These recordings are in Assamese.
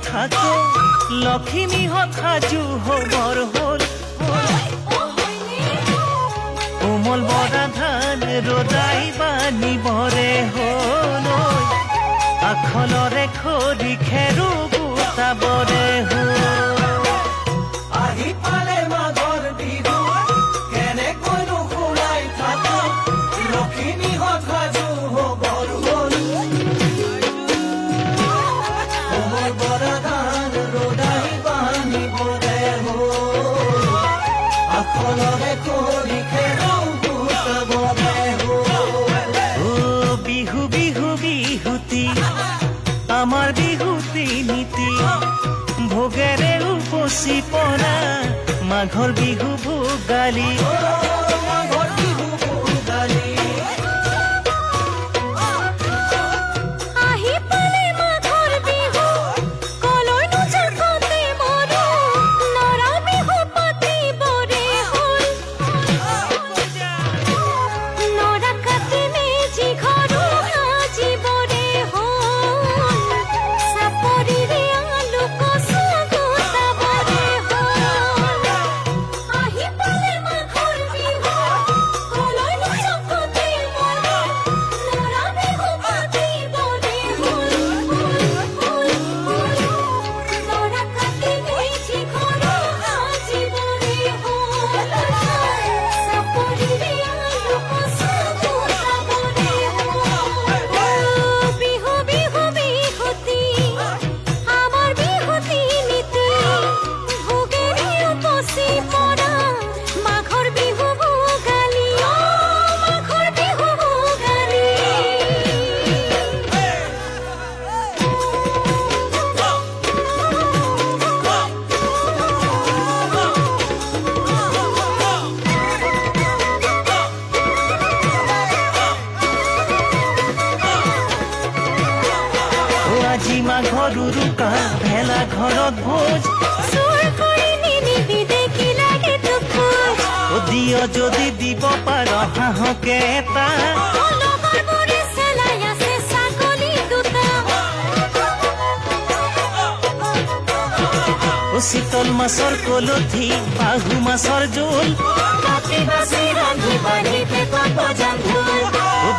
থাকো লখিমীহঁত সাজু হবৰ হ'ল কোমল বৰা ধান ৰদাই বানিবৰে হ'ল আখলৰে খৰি খেৰু গোটাবৰে হ'ল আহি পালে মাঘৰ বিহু কেনেকৈনো সোমাই থাকো লখিমীহঁত সাজু হবৰ হ'ল বিহু বিহু বিহুতি আমাৰ বিহুতি নীতি ভোগেৰে উপচি পৰা মাঘৰ বিহু ভোগালী মাঘৰ বিহু ভোগালী আজি মাঘৰ উৰুকা ভেলা ঘৰত ভোজ দিয় যদি দিব পাৰ হাঁহকে এটা শীতল মাছৰ কলঠি বাহু মাছৰ জোল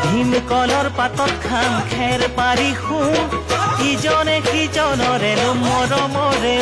ভীম কলৰ পাতত খাম খেৰ পাৰি শুম ইজনে সিজনৰে মৰমৰে